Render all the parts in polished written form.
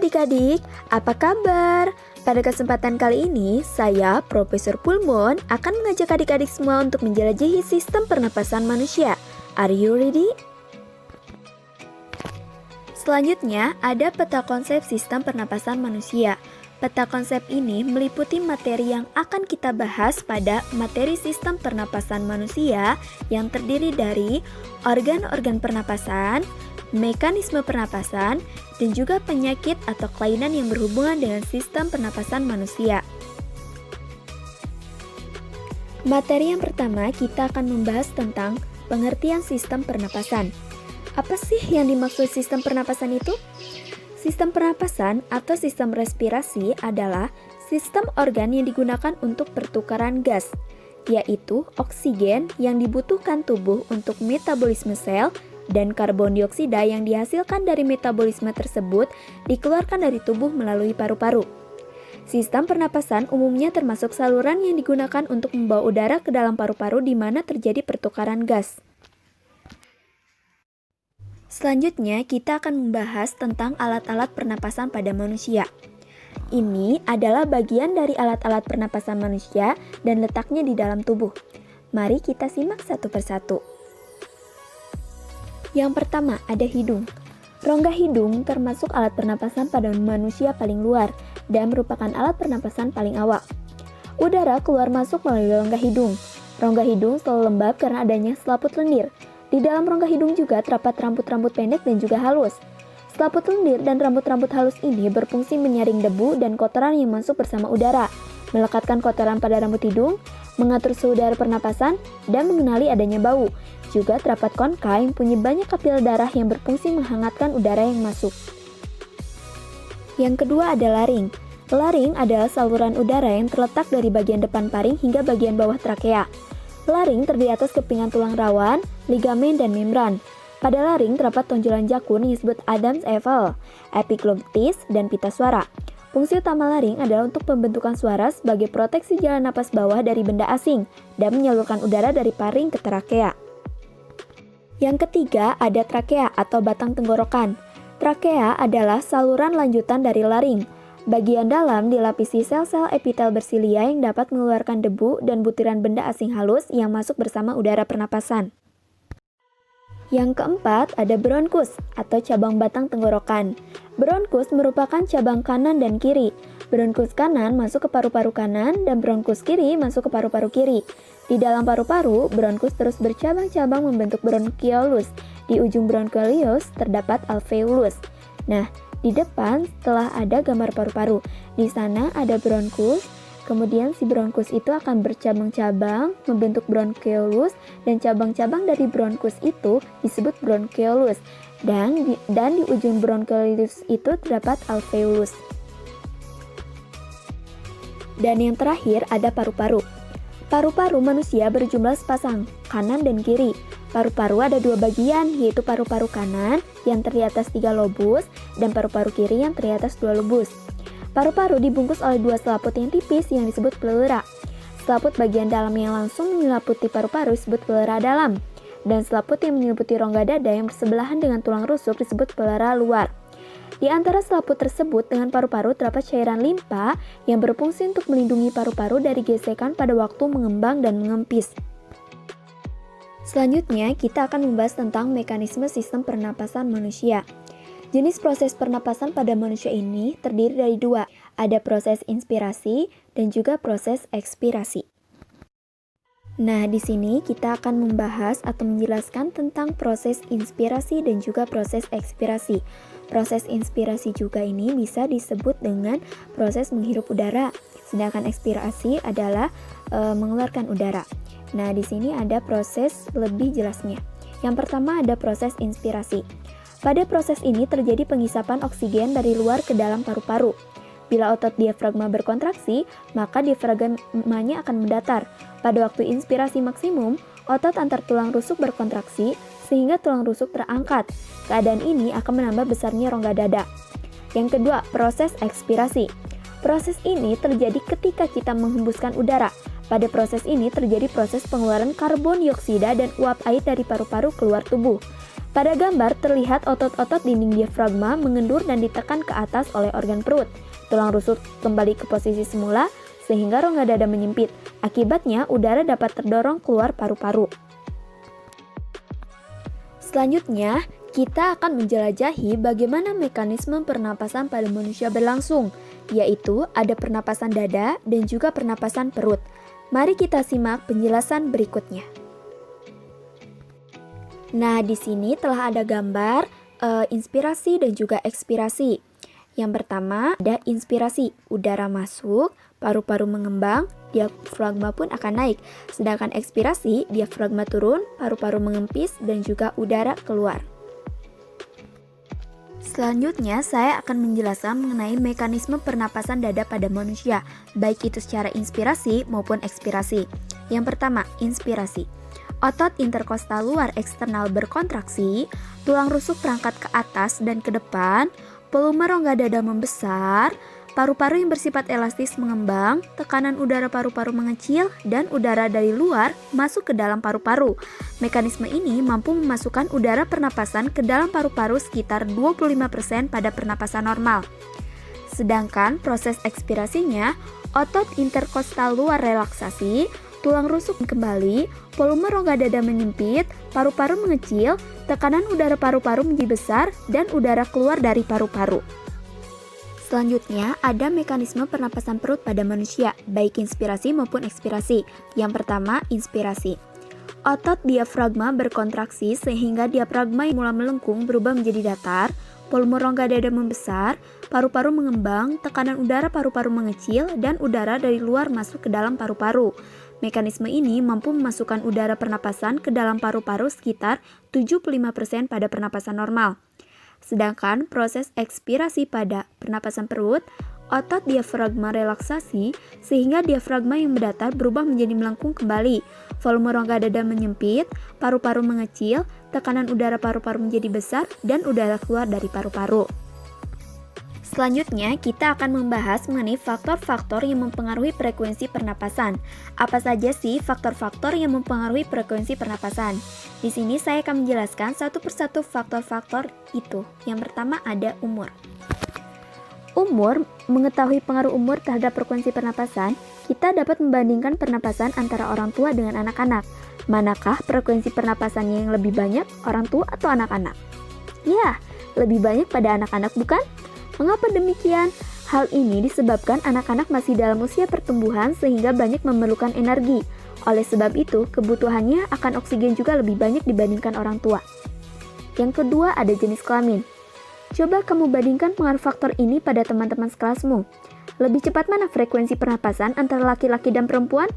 adik-adik, apa kabar? Pada kesempatan kali ini, saya, Profesor Pulmon, akan mengajak adik-adik semua untuk menjelajahi sistem pernapasan manusia. Are you ready? Selanjutnya, ada peta konsep sistem pernapasan manusia. Peta konsep ini meliputi materi yang akan kita bahas pada materi sistem pernapasan manusia yang terdiri dari organ-organ pernapasan, mekanisme pernapasan, dan juga penyakit atau kelainan yang berhubungan dengan sistem pernapasan manusia. Materi yang pertama, kita akan membahas tentang pengertian sistem pernapasan. Apa sih yang dimaksud sistem pernapasan itu? Sistem pernapasan atau sistem respirasi adalah sistem organ yang digunakan untuk pertukaran gas, yaitu oksigen yang dibutuhkan tubuh untuk metabolisme sel dan karbon dioksida yang dihasilkan dari metabolisme tersebut dikeluarkan dari tubuh melalui paru-paru. Sistem pernapasan umumnya termasuk saluran yang digunakan untuk membawa udara ke dalam paru-paru di mana terjadi pertukaran gas. Selanjutnya, kita akan membahas tentang alat-alat pernapasan pada manusia. Ini adalah bagian dari alat-alat pernapasan manusia dan letaknya di dalam tubuh. Mari kita simak satu persatu. Yang pertama, ada hidung. Rongga hidung termasuk alat pernapasan pada manusia paling luar dan merupakan alat pernapasan paling awal. Udara keluar masuk melalui rongga hidung. Rongga hidung selalu lembab karena adanya selaput lendir. Di dalam rongga hidung juga terdapat rambut-rambut pendek dan juga halus. Selaput lendir dan rambut-rambut halus ini berfungsi menyaring debu dan kotoran yang masuk bersama udara, melekatkan kotoran pada rambut hidung, mengatur suhu udara pernapasan, dan mengenali adanya bau. Juga terdapat konka yang punya banyak kapil darah yang berfungsi menghangatkan udara yang masuk. Yang kedua ada laring. Laring adalah saluran udara yang terletak dari bagian depan paring hingga bagian bawah trakea. Laring terdiri atas kepingan tulang rawan, ligamen, dan membran. Pada laring terdapat tonjolan jakun yang disebut Adam's apple, epiglottis, dan pita suara. Fungsi utama laring adalah untuk pembentukan suara sebagai proteksi jalan napas bawah dari benda asing dan menyalurkan udara dari paring ke trakea. Yang ketiga ada trakea atau batang tenggorokan. Trakea adalah saluran lanjutan dari laring. Bagian dalam dilapisi sel-sel epitel bersilia yang dapat mengeluarkan debu dan butiran benda asing halus yang masuk bersama udara pernapasan. Yang keempat ada bronkus atau cabang batang tenggorokan. Bronkus merupakan cabang kanan dan kiri. Bronkus kanan masuk ke paru-paru kanan dan bronkus kiri masuk ke paru-paru kiri. Di dalam paru-paru, bronkus terus bercabang-cabang membentuk bronkiolus. Di ujung bronkiolus terdapat alveolus. Nah, di depan telah ada gambar paru-paru. Di sana ada bronkus. Kemudian si bronkus itu akan bercabang-cabang membentuk bronkiolus dan cabang-cabang dari bronkus itu disebut bronkiolus dan di ujung bronkiolus itu terdapat alveolus. Dan yang terakhir ada paru-paru. Paru-paru manusia berjumlah sepasang, kanan dan kiri. Paru-paru ada dua bagian, yaitu paru-paru kanan yang terdiri atas 3 lobus dan paru-paru kiri yang terdiri atas 2 lobus. Paru-paru dibungkus oleh 2 selaput yang tipis yang disebut pleura. Selaput bagian dalam yang langsung menyeliputi paru-paru disebut pleura dalam. Dan selaput yang menyeliputi rongga dada yang bersebelahan dengan tulang rusuk disebut pleura luar. Di antara selaput tersebut dengan paru-paru terdapat cairan limpa yang berfungsi untuk melindungi paru-paru dari gesekan pada waktu mengembang dan mengempis. Selanjutnya, kita akan membahas tentang mekanisme sistem pernapasan manusia. Jenis proses pernapasan pada manusia ini terdiri dari 2, ada proses inspirasi dan juga proses ekspirasi. Nah, di sini kita akan membahas atau menjelaskan tentang proses inspirasi dan juga proses ekspirasi. Proses inspirasi juga ini bisa disebut dengan proses menghirup udara, sedangkan ekspirasi adalah mengeluarkan udara. Nah, di sini ada proses lebih jelasnya. Yang pertama ada proses inspirasi. Pada proses ini terjadi pengisapan oksigen dari luar ke dalam paru-paru. Bila otot diafragma berkontraksi, maka diafragmanya akan mendatar. Pada waktu inspirasi maksimum, otot antar tulang rusuk berkontraksi sehingga tulang rusuk terangkat. Keadaan ini akan menambah besarnya rongga dada. Yang kedua, proses ekspirasi. Proses ini terjadi ketika kita menghembuskan udara. Pada proses ini terjadi proses pengeluaran karbon dioksida dan uap air dari paru-paru keluar tubuh. Pada gambar terlihat otot-otot dinding diafragma mengendur dan ditekan ke atas oleh organ perut. Tulang rusuk kembali ke posisi semula sehingga rongga dada menyempit. Akibatnya udara dapat terdorong keluar paru-paru. Selanjutnya, kita akan menjelajahi bagaimana mekanisme pernapasan pada manusia berlangsung, yaitu ada pernapasan dada dan juga pernapasan perut. Mari kita simak penjelasan berikutnya. Nah, di sini telah ada gambar inspirasi dan juga ekspirasi. Yang pertama, ada inspirasi, udara masuk, paru-paru mengembang, diafragma pun akan naik. Sedangkan ekspirasi, diafragma turun, paru-paru mengempis, dan juga udara keluar. Selanjutnya, saya akan menjelaskan mengenai mekanisme pernapasan dada pada manusia, baik itu secara inspirasi maupun ekspirasi. Yang pertama, inspirasi. Otot interkostal luar eksternal berkontraksi, tulang rusuk terangkat ke atas dan ke depan, volume rongga dada membesar, paru-paru yang bersifat elastis mengembang, tekanan udara paru-paru mengecil, dan udara dari luar masuk ke dalam paru-paru. Mekanisme ini mampu memasukkan udara pernapasan ke dalam paru-paru sekitar 25% pada pernapasan normal. Sedangkan proses ekspirasinya, otot interkostal luar relaksasi, tulang rusuk kembali, volume rongga dada menyempit, paru-paru mengecil, tekanan udara paru-paru menjadi besar, dan udara keluar dari paru-paru. Selanjutnya, ada mekanisme pernapasan perut pada manusia, baik inspirasi maupun ekspirasi. Yang pertama, inspirasi. Otot diafragma berkontraksi sehingga diafragma yang mula melengkung berubah menjadi datar, volume rongga dada membesar, paru-paru mengembang, tekanan udara paru-paru mengecil, dan udara dari luar masuk ke dalam paru-paru. Mekanisme ini mampu memasukkan udara pernapasan ke dalam paru-paru sekitar 75% pada pernapasan normal. Sedangkan proses ekspirasi pada pernapasan perut, otot diafragma relaksasi sehingga diafragma yang mendatar berubah menjadi melengkung kembali, volume rongga dada menyempit, paru-paru mengecil, tekanan udara paru-paru menjadi besar, dan udara keluar dari paru-paru. Selanjutnya, kita akan membahas mengenai faktor-faktor yang mempengaruhi frekuensi pernapasan. Apa saja sih faktor-faktor yang mempengaruhi frekuensi pernapasan? Di sini saya akan menjelaskan satu persatu faktor-faktor itu. Yang pertama ada umur. Mengetahui pengaruh umur terhadap frekuensi pernapasan, kita dapat membandingkan pernapasan antara orang tua dengan anak-anak. Manakah frekuensi pernapasannya yang lebih banyak, orang tua atau anak-anak? Ya, lebih banyak pada anak-anak bukan? Mengapa demikian? Hal ini disebabkan anak-anak masih dalam usia pertumbuhan sehingga banyak memerlukan energi. Oleh sebab itu, kebutuhannya akan oksigen juga lebih banyak dibandingkan orang tua. Yang kedua, ada jenis kelamin. Coba kamu bandingkan pengaruh faktor ini pada teman-teman sekelasmu. Lebih cepat mana frekuensi pernapasan antara laki-laki dan perempuan?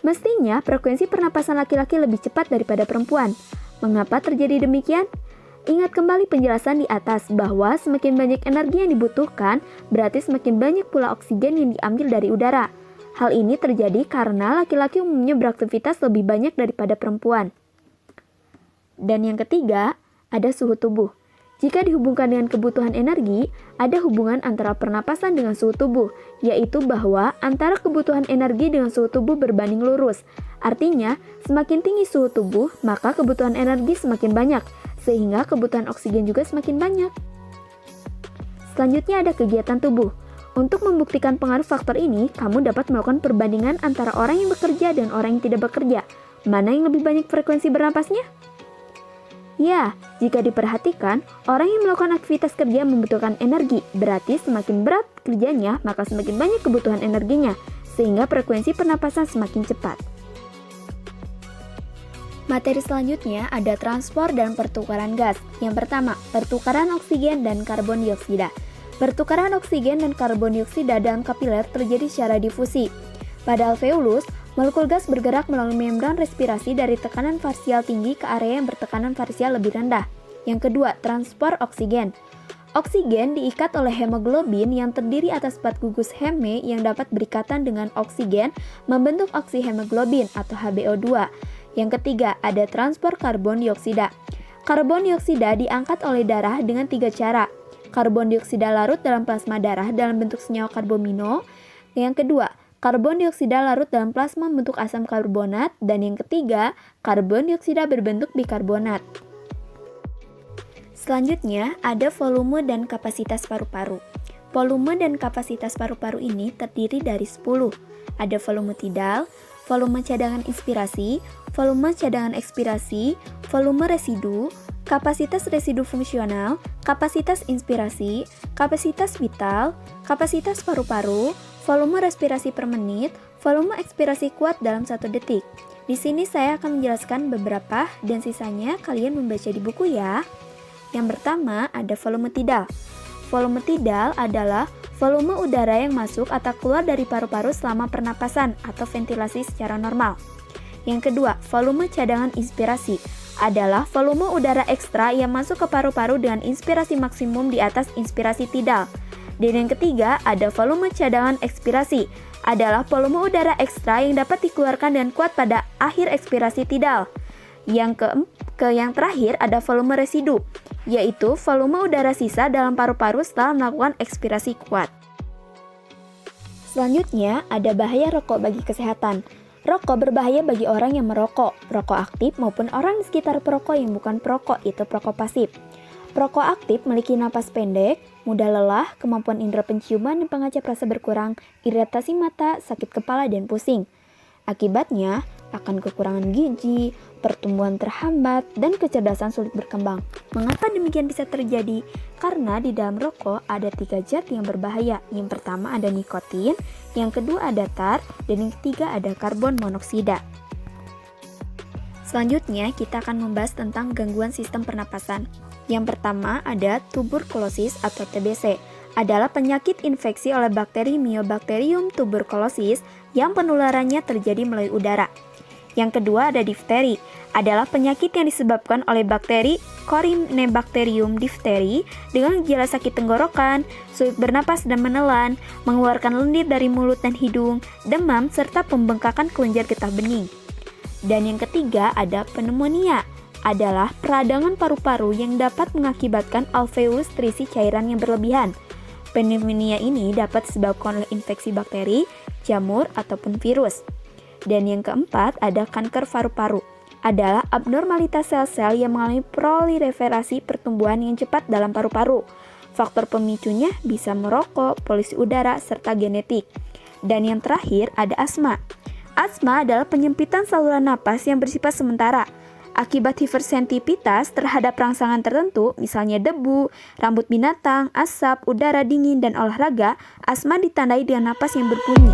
Mestinya, frekuensi pernapasan laki-laki lebih cepat daripada perempuan. Mengapa terjadi demikian? Ingat kembali penjelasan di atas bahwa semakin banyak energi yang dibutuhkan, berarti semakin banyak pula oksigen yang diambil dari udara. Hal ini terjadi karena laki-laki umumnya beraktivitas lebih banyak daripada perempuan. Dan yang ketiga, ada suhu tubuh. Jika dihubungkan dengan kebutuhan energi, ada hubungan antara pernapasan dengan suhu tubuh, yaitu bahwa antara kebutuhan energi dengan suhu tubuh berbanding lurus. Artinya, semakin tinggi suhu tubuh, maka kebutuhan energi semakin banyak, sehingga kebutuhan oksigen juga semakin banyak. Selanjutnya ada kegiatan tubuh. Untuk membuktikan pengaruh faktor ini, kamu dapat melakukan perbandingan antara orang yang bekerja dan orang yang tidak bekerja. Mana yang lebih banyak frekuensi bernapasnya? Ya, jika diperhatikan, orang yang melakukan aktivitas kerja membutuhkan energi, berarti semakin berat kerjanya, maka semakin banyak kebutuhan energinya, sehingga frekuensi pernapasan semakin cepat. Materi selanjutnya ada transport dan pertukaran gas. Yang pertama, pertukaran oksigen dan karbon dioksida. Pertukaran oksigen dan karbon dioksida dalam kapiler terjadi secara difusi. Pada alveolus, molekul gas bergerak melalui membran respirasi dari tekanan parsial tinggi ke area yang bertekanan parsial lebih rendah. Yang kedua, transport oksigen. Oksigen diikat oleh hemoglobin yang terdiri atas 4 gugus heme yang dapat berikatan dengan oksigen membentuk oksihemoglobin atau HbO2. Yang ketiga, ada transport karbon dioksida. Karbon dioksida diangkat oleh darah dengan 3 cara. Karbon dioksida larut dalam plasma darah dalam bentuk senyawa karbamino. Yang kedua, karbon dioksida larut dalam plasma bentuk asam karbonat. Dan yang ketiga, karbon dioksida berbentuk bikarbonat. Selanjutnya, ada volume dan kapasitas paru-paru. Volume dan kapasitas paru-paru ini terdiri dari 10. Ada volume tidal, volume cadangan inspirasi, volume cadangan ekspirasi, volume residu, kapasitas residu fungsional, kapasitas inspirasi, kapasitas vital, kapasitas paru-paru, volume respirasi per menit, volume ekspirasi kuat dalam 1 detik. Di sini saya akan menjelaskan beberapa dan sisanya kalian membaca di buku ya. Yang pertama ada volume tidal. Volume tidal adalah volume udara yang masuk atau keluar dari paru-paru selama pernapasan atau ventilasi secara normal. Yang kedua, volume cadangan inspirasi adalah volume udara ekstra yang masuk ke paru-paru dengan inspirasi maksimum di atas inspirasi tidal. Dan yang ketiga, ada volume cadangan ekspirasi adalah volume udara ekstra yang dapat dikeluarkan dengan kuat pada akhir ekspirasi tidal. Yang terakhir ada volume residu, yaitu volume udara sisa dalam paru-paru setelah melakukan ekspirasi kuat. Selanjutnya, ada bahaya rokok bagi kesehatan. Rokok berbahaya bagi orang yang merokok, perokok aktif maupun orang di sekitar perokok yang bukan perokok, itu perokok pasif. Perokok aktif memiliki napas pendek, mudah lelah, kemampuan indera penciuman dan pengacap rasa berkurang, iritasi mata, sakit kepala, dan pusing. Akibatnya, akan kekurangan gizi, pertumbuhan terhambat, dan kecerdasan sulit berkembang. Mengapa demikian bisa terjadi? Karena di dalam rokok ada 3 zat yang berbahaya. Yang pertama ada nikotin, yang kedua ada tar, dan yang ketiga ada karbon monoksida. Selanjutnya kita akan membahas tentang gangguan sistem pernapasan. Yang pertama ada tuberkulosis atau TBC, adalah penyakit infeksi oleh bakteri Mycobacterium tuberculosis yang penularannya terjadi melalui udara. Yang kedua ada difteri, adalah penyakit yang disebabkan oleh bakteri Corynebacterium diphtheri dengan gejala sakit tenggorokan, sulit bernapas dan menelan, mengeluarkan lendir dari mulut dan hidung, demam, serta pembengkakan kelenjar getah bening. Dan yang ketiga ada pneumonia, adalah peradangan paru-paru yang dapat mengakibatkan alveolus terisi cairan yang berlebihan. Pneumonia ini dapat disebabkan oleh infeksi bakteri, jamur, ataupun virus. Dan yang keempat ada kanker paru-paru, adalah abnormalitas sel-sel yang mengalami proliferasi pertumbuhan yang cepat dalam paru-paru. Faktor pemicunya bisa merokok, polusi udara, serta genetik. Dan yang terakhir ada asma. Asma adalah penyempitan saluran napas yang bersifat sementara. Akibat hipersensitivitas terhadap rangsangan tertentu, misalnya debu, rambut binatang, asap, udara dingin, dan olahraga, asma ditandai dengan napas yang berbunyi.